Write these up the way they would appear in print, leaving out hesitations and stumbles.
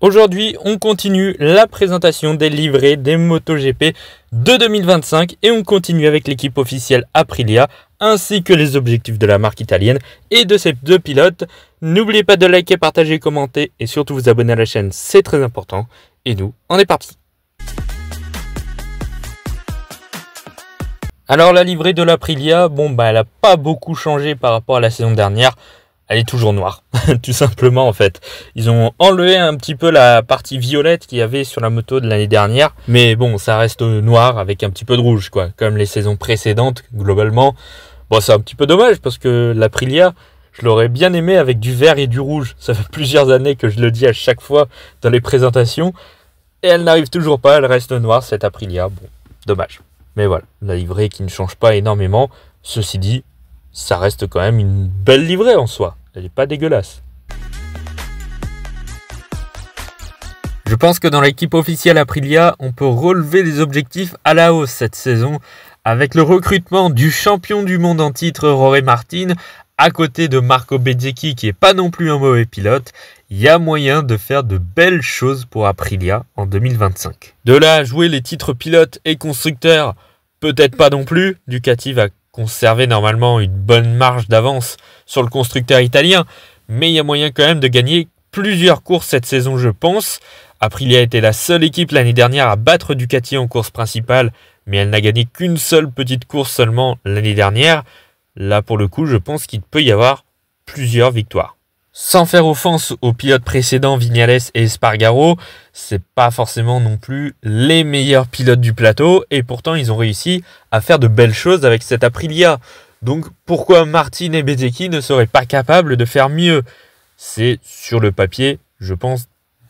Aujourd'hui, on continue la présentation des livrets des MotoGP de 2025 et on continue avec l'équipe officielle Aprilia ainsi que les objectifs de la marque italienne et de ces deux pilotes. N'oubliez pas de liker, partager, commenter et surtout vous abonner à la chaîne, c'est très important. Et nous, on est parti. Alors la livrée de l'Aprilia, elle n'a pas beaucoup changé par rapport à la saison dernière. Elle est toujours noire, tout simplement en fait. Ils ont enlevé un petit peu la partie violette qu'il y avait sur la moto de l'année dernière. Mais bon, ça reste noir avec un petit peu de rouge, quoi. Comme les saisons précédentes, globalement. Bon, c'est un petit peu dommage parce que l'Aprilia, je l'aurais bien aimé avec du vert et du rouge. Ça fait plusieurs années que je le dis à chaque fois dans les présentations. Et elle n'arrive toujours pas, elle reste noire, cette Aprilia. Bon, dommage. Mais voilà, la livrée qui ne change pas énormément. Ceci dit, ça reste quand même une belle livrée en soi. Elle n'est pas dégueulasse. Je pense que dans l'équipe officielle Aprilia, on peut relever les objectifs à la hausse cette saison avec le recrutement du champion du monde en titre Jorge Martin à côté de Marco Bezzecchi qui n'est pas non plus un mauvais pilote. Il y a moyen de faire de belles choses pour Aprilia en 2025. De là à jouer les titres pilote et constructeur, peut-être pas non plus. Ducati va conserver normalement une bonne marge d'avance sur le constructeur italien, mais il y a moyen quand même de gagner plusieurs courses cette saison, je pense. Aprilia était la seule équipe l'année dernière à battre Ducati en course principale, mais elle n'a gagné qu'une seule petite course seulement l'année dernière. Là, pour le coup, je pense qu'il peut y avoir plusieurs victoires. Sans faire offense aux pilotes précédents, Viñales et Espargaro, c'est pas forcément non plus les meilleurs pilotes du plateau et pourtant ils ont réussi à faire de belles choses avec cette Aprilia. Donc pourquoi Martin et Bezzecchi ne seraient pas capables de faire mieux? C'est sur le papier, je pense,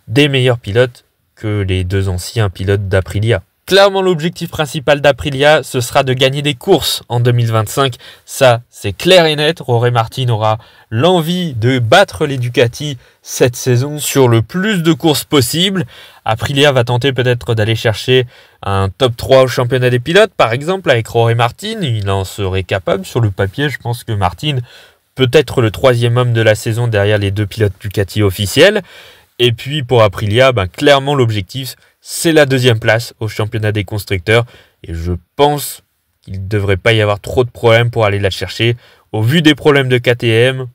des meilleurs pilotes que les deux anciens pilotes d'Aprilia. Clairement, l'objectif principal d'Aprilia, ce sera de gagner des courses en 2025. Ça, c'est clair et net. Jorge Martin aura l'envie de battre les Ducati cette saison sur le plus de courses possible. Aprilia va tenter peut-être d'aller chercher un top 3 au championnat des pilotes, par exemple, avec Jorge Martin. Il en serait capable sur le papier. Je pense que Martin peut être le troisième homme de la saison derrière les deux pilotes Ducati officiels. Et puis pour Aprilia, clairement l'objectif, c'est la deuxième place au championnat des constructeurs. Et je pense qu'il ne devrait pas y avoir trop de problèmes pour aller la chercher. Au vu des problèmes de KTM,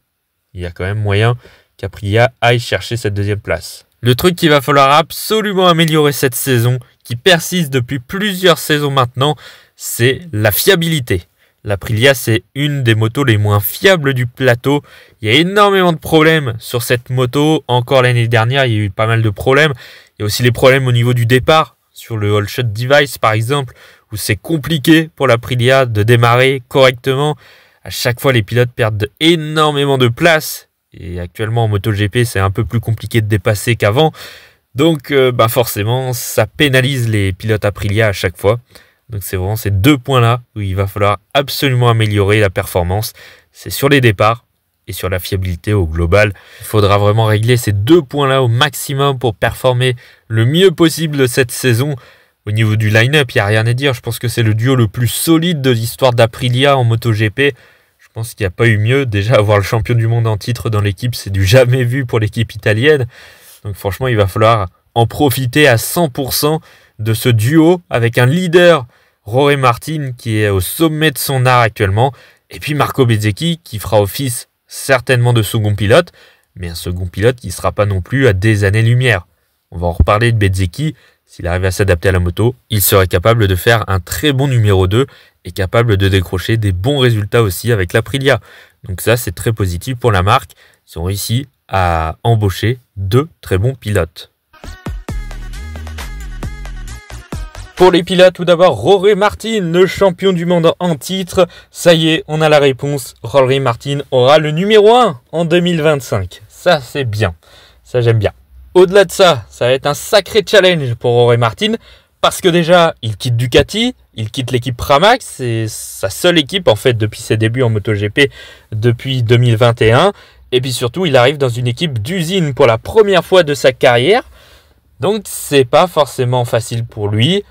il y a quand même moyen qu'Aprilia aille chercher cette deuxième place. Le truc qu'il va falloir absolument améliorer cette saison, qui persiste depuis plusieurs saisons maintenant, c'est la fiabilité. L'Aprilia, c'est une des motos les moins fiables du plateau. Il y a énormément de problèmes sur cette moto. Encore l'année dernière, il y a eu pas mal de problèmes. Il y a aussi les problèmes au niveau du départ, sur le All Shot Device par exemple, où c'est compliqué pour l'Aprilia de démarrer correctement. À chaque fois, les pilotes perdent énormément de place. Et actuellement, en MotoGP, c'est un peu plus compliqué de dépasser qu'avant. Donc, forcément, ça pénalise les pilotes Aprilia à chaque fois. Donc c'est vraiment ces deux points-là où il va falloir absolument améliorer la performance. C'est sur les départs et sur la fiabilité au global. Il faudra vraiment régler ces deux points-là au maximum pour performer le mieux possible cette saison. Au niveau du line-up, il n'y a rien à dire. Je pense que c'est le duo le plus solide de l'histoire d'Aprilia en MotoGP. Je pense qu'il n'y a pas eu mieux. Déjà, avoir le champion du monde en titre dans l'équipe, c'est du jamais vu pour l'équipe italienne. Donc franchement, il va falloir en profiter à 100% de ce duo avec un leader, Jorge Martin, qui est au sommet de son art actuellement, et puis Marco Bezzecchi qui fera office certainement de second pilote, mais un second pilote qui ne sera pas non plus à des années-lumière. On va en reparler de Bezzecchi. S'il arrive à s'adapter à la moto, il serait capable de faire un très bon numéro 2 et capable de décrocher des bons résultats aussi avec l'Aprilia. Donc ça, c'est très positif pour la marque. Ils ont réussi à embaucher deux très bons pilotes. Pour les pilotes, tout d'abord, Jorge Martin, le champion du monde en titre. Ça y est, on a la réponse. Jorge Martin aura le numéro 1 en 2025. Ça, c'est bien. Ça, j'aime bien. Au-delà de ça, ça va être un sacré challenge pour Jorge Martin. Parce que déjà, il quitte Ducati, il quitte l'équipe Pramac. C'est sa seule équipe, en fait, depuis ses débuts en MotoGP, depuis 2021. Et puis surtout, il arrive dans une équipe d'usine pour la première fois de sa carrière. Donc, c'est pas forcément facile pour lui,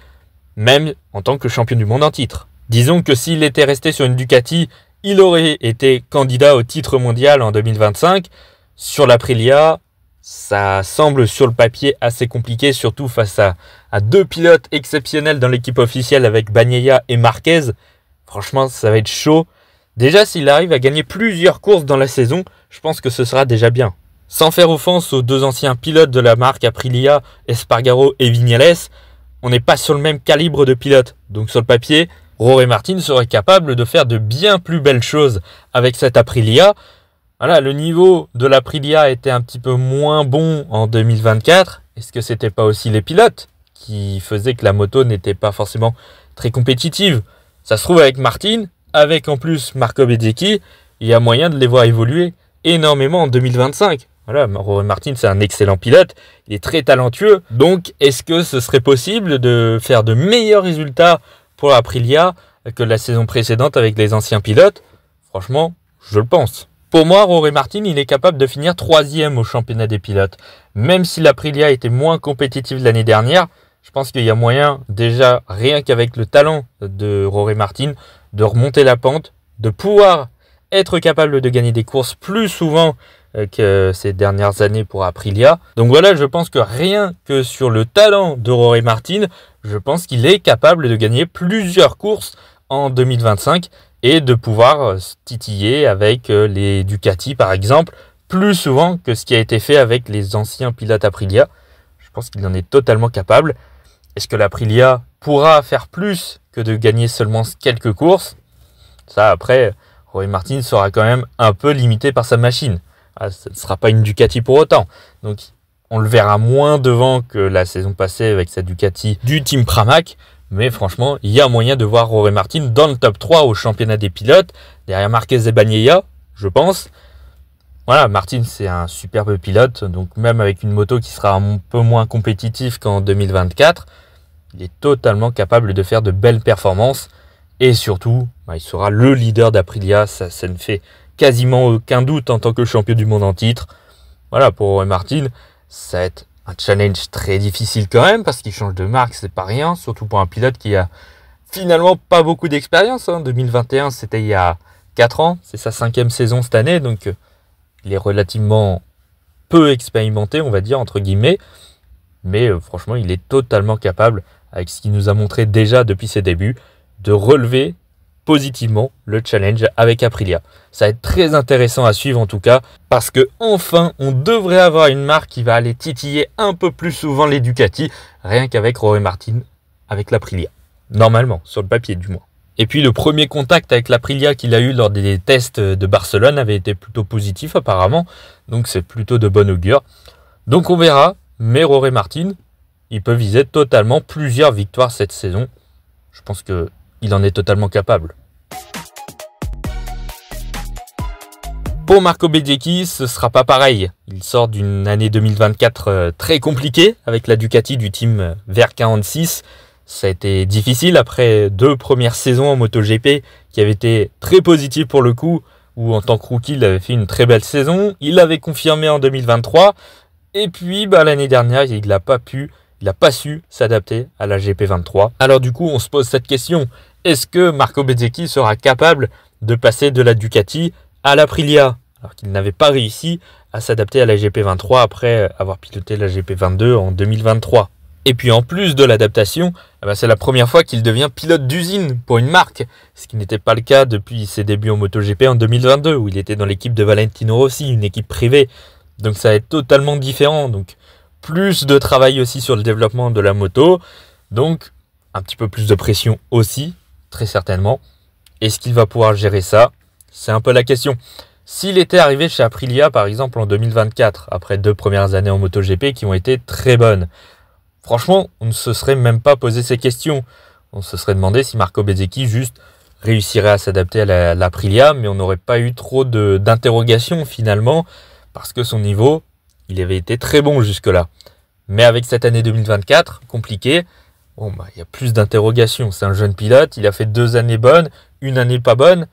même en tant que champion du monde en titre. Disons que s'il était resté sur une Ducati, il aurait été candidat au titre mondial en 2025. Sur l'Aprilia, ça semble sur le papier assez compliqué, surtout face à deux pilotes exceptionnels dans l'équipe officielle avec Bagnaia et Marquez. Franchement, ça va être chaud. Déjà, s'il arrive à gagner plusieurs courses dans la saison, je pense que ce sera déjà bien. Sans faire offense aux deux anciens pilotes de la marque Aprilia, Espargaro et Viñales, on n'est pas sur le même calibre de pilote. Donc sur le papier, Jorge Martin serait capable de faire de bien plus belles choses avec cette Aprilia. Voilà, le niveau de l'Aprilia était un petit peu moins bon en 2024. Est-ce que c'était pas aussi les pilotes qui faisaient que la moto n'était pas forcément très compétitive? Ça se trouve avec Martin, avec en plus Marco Bezzecchi, il y a moyen de les voir évoluer énormément en 2025. Voilà, Jorge Martin, c'est un excellent pilote, il est très talentueux. Donc, est-ce que ce serait possible de faire de meilleurs résultats pour l'Aprilia que la saison précédente avec les anciens pilotes? Franchement, je le pense. Pour moi, Jorge Martin, il est capable de finir 3e au championnat des pilotes. Même si l'Aprilia était moins compétitive l'année dernière, je pense qu'il y a moyen, déjà, rien qu'avec le talent de Jorge Martin, de remonter la pente, de pouvoir être capable de gagner des courses plus souvent que ces dernières années pour Aprilia. Donc voilà, je pense que rien que sur le talent de Jorge Martin, je pense qu'il est capable de gagner plusieurs courses en 2025 et de pouvoir titiller avec les Ducati par exemple, plus souvent que ce qui a été fait avec les anciens pilotes Aprilia. Je pense qu'il en est totalement capable. Est-ce que l'Aprilia pourra faire plus que de gagner seulement quelques courses? Ça, après, Jorge Martin sera quand même un peu limité par sa machine. Ce ne sera pas une Ducati pour autant. Donc, on le verra moins devant que la saison passée avec sa Ducati du Team Pramac. Mais franchement, il y a moyen de voir Jorge Martin dans le top 3 au championnat des pilotes, derrière Marquez et Bagnaia, je pense. Voilà, Martin, c'est un superbe pilote. Donc, même avec une moto qui sera un peu moins compétitive qu'en 2024, il est totalement capable de faire de belles performances. Et surtout, il sera le leader d'Aprilia. Ça ne fait quasiment aucun doute en tant que champion du monde en titre. Voilà, pour Jorge Martin, ça va être un challenge très difficile quand même, parce qu'il change de marque, c'est pas rien, surtout pour un pilote qui a finalement pas beaucoup d'expérience. 2021, c'était il y a 4 ans, c'est sa 5e saison cette année, donc il est relativement peu expérimenté, on va dire, entre guillemets. Mais franchement, il est totalement capable, avec ce qu'il nous a montré déjà depuis ses débuts, de relever positivement le challenge avec Aprilia. Ça va être très intéressant à suivre en tout cas, parce que enfin on devrait avoir une marque qui va aller titiller un peu plus souvent les Ducati, rien qu'avec Jorge Martin avec l'Aprilia. Normalement, sur le papier du moins. Et puis le premier contact avec l'Aprilia qu'il a eu lors des tests de Barcelone avait été plutôt positif apparemment, donc c'est plutôt de bon augure. Donc on verra, mais Jorge Martin, il peut viser totalement plusieurs victoires cette saison. Je pense que il en est totalement capable. Pour Marco Bezzecchi, ce ne sera pas pareil. Il sort d'une année 2024 très compliquée avec la Ducati du team VR46. Ça a été difficile après 2 premières saisons en MotoGP qui avaient été très positives pour le coup, où en tant que rookie, il avait fait une très belle saison. Il l'avait confirmé en 2023. Et puis l'année dernière, il n'a pas su s'adapter à la GP23. Alors du coup, on se pose cette question. Est-ce que Marco Bezzecchi sera capable de passer de la Ducati à l'Aprilia, alors qu'il n'avait pas réussi à s'adapter à la GP23 après avoir piloté la GP22 en 2023. Et puis en plus de l'adaptation, c'est la première fois qu'il devient pilote d'usine pour une marque, ce qui n'était pas le cas depuis ses débuts en MotoGP en 2022, où il était dans l'équipe de Valentino Rossi, une équipe privée. Donc ça va être totalement différent. Donc plus de travail aussi sur le développement de la moto, donc un petit peu plus de pression aussi, très certainement. Est-ce qu'il va pouvoir gérer ça? C'est un peu la question. S'il était arrivé chez Aprilia, par exemple, en 2024, après 2 premières années en MotoGP qui ont été très bonnes, franchement, on ne se serait même pas posé ces questions. On se serait demandé si Marco Bezzecchi juste réussirait à s'adapter à l'Aprilia, mais on n'aurait pas eu trop d'interrogations finalement, parce que son niveau, il avait été très bon jusque-là. Mais avec cette année 2024, compliquée, il y a plus d'interrogations. C'est un jeune pilote, il a fait 2 années bonnes, 1 année pas bonne,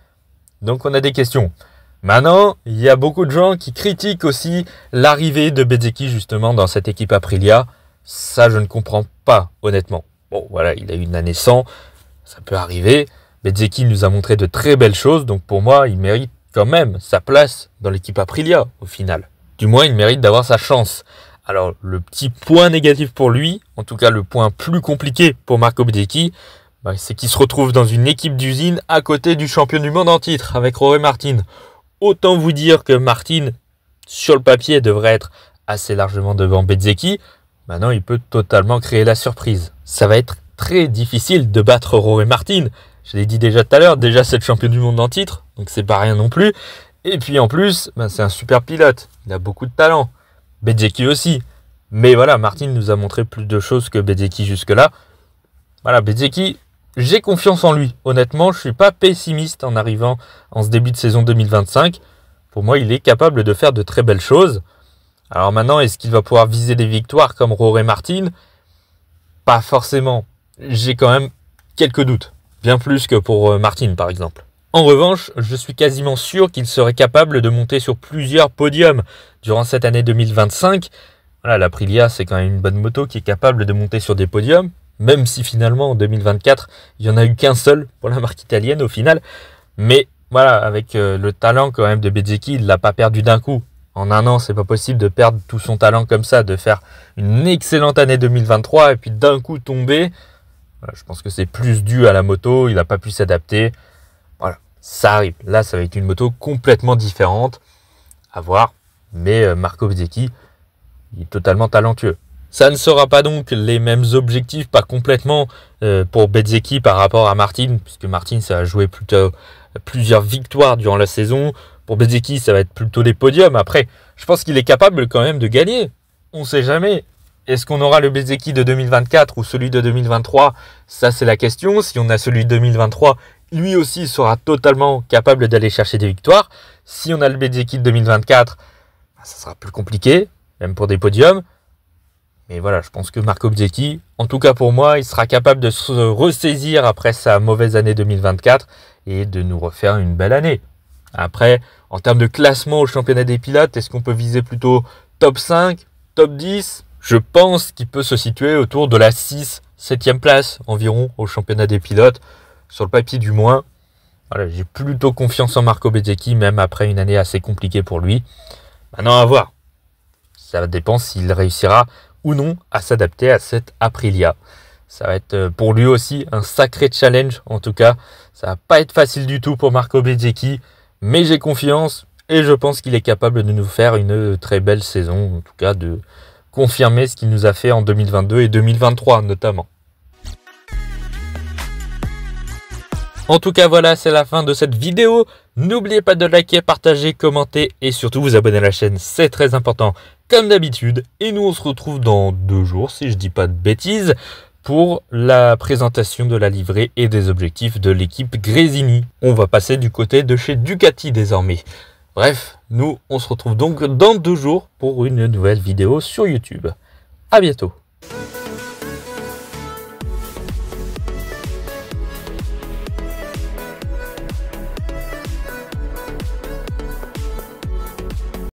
donc on a des questions. Maintenant, il y a beaucoup de gens qui critiquent aussi l'arrivée de Bezzecchi justement dans cette équipe Aprilia. Ça, je ne comprends pas, honnêtement. Bon, voilà, il a eu une année sans, ça peut arriver. Bezzecchi nous a montré de très belles choses, donc pour moi, il mérite quand même sa place dans l'équipe Aprilia, au final. Du moins, il mérite d'avoir sa chance. Alors, le petit point négatif pour lui, en tout cas le point plus compliqué pour Marco Bezzecchi, c'est qu'il se retrouve dans une équipe d'usine à côté du champion du monde en titre avec Jorge Martin. Autant vous dire que Martin, sur le papier, devrait être assez largement devant Bezzecchi. Maintenant, il peut totalement créer la surprise. Ça va être très difficile de battre Jorge Martin. Je l'ai dit déjà tout à l'heure, déjà c'est le champion du monde en titre, donc c'est pas rien non plus. Et puis en plus, c'est un super pilote, il a beaucoup de talent. Bezzecchi aussi. Mais voilà, Martin nous a montré plus de choses que Bezzecchi jusque-là. Voilà, Bezzecchi, j'ai confiance en lui. Honnêtement, je suis pas pessimiste en arrivant en ce début de saison 2025. Pour moi, il est capable de faire de très belles choses. Alors maintenant, est-ce qu'il va pouvoir viser des victoires comme Jorge Martin? Pas forcément. J'ai quand même quelques doutes. Bien plus que pour Martin, par exemple. En revanche, je suis quasiment sûr qu'il serait capable de monter sur plusieurs podiums durant cette année 2025. Voilà, l'Aprilia, c'est quand même une bonne moto qui est capable de monter sur des podiums, même si finalement en 2024, il n'y en a eu qu'un seul pour la marque italienne au final. Mais voilà, avec le talent quand même de Bezzecchi, il ne l'a pas perdu d'un coup. En un an, c'est pas possible de perdre tout son talent comme ça, de faire une excellente année 2023 et puis d'un coup tomber. Voilà, je pense que c'est plus dû à la moto, il n'a pas pu s'adapter. Voilà, ça arrive. Là, ça va être une moto complètement différente à voir. Mais Marco Bezzecchi, il est totalement talentueux. Ça ne sera pas donc les mêmes objectifs, pas complètement pour Bezzecchi par rapport à Martin, puisque Martin, ça a joué plutôt plusieurs victoires durant la saison. Pour Bezzecchi, ça va être plutôt des podiums. Après, je pense qu'il est capable quand même de gagner. On ne sait jamais. Est-ce qu'on aura le Bezzecchi de 2024 ou celui de 2023? Ça, c'est la question. Si on a celui de 2023, lui aussi sera totalement capable d'aller chercher des victoires. Si on a le Bezzecchi de 2024, ça sera plus compliqué, même pour des podiums. Mais voilà, je pense que Marco Bezzecchi, en tout cas pour moi, il sera capable de se ressaisir après sa mauvaise année 2024 et de nous refaire une belle année. Après, en termes de classement au championnat des pilotes, est-ce qu'on peut viser plutôt top 5, top 10? Je pense qu'il peut se situer autour de la 6, 7e place environ au championnat des pilotes. Sur le papier du moins. Voilà, j'ai plutôt confiance en Marco Bezzecchi, même après une année assez compliquée pour lui. Maintenant, à voir. Ça dépend s'il réussira ou non à s'adapter à cette Aprilia. Ça va être pour lui aussi un sacré challenge. En tout cas, ça va pas être facile du tout pour Marco Bezzecchi. Mais j'ai confiance et je pense qu'il est capable de nous faire une très belle saison. En tout cas, de confirmer ce qu'il nous a fait en 2022 et 2023 notamment. En tout cas, voilà, c'est la fin de cette vidéo. N'oubliez pas de liker, partager, commenter et surtout vous abonner à la chaîne, c'est très important comme d'habitude. Et nous, on se retrouve dans 2 jours, si je dis pas de bêtises, pour la présentation de la livrée et des objectifs de l'équipe Gresini. On va passer du côté de chez Ducati désormais. Bref, nous, on se retrouve donc dans 2 jours pour une nouvelle vidéo sur YouTube. À bientôt.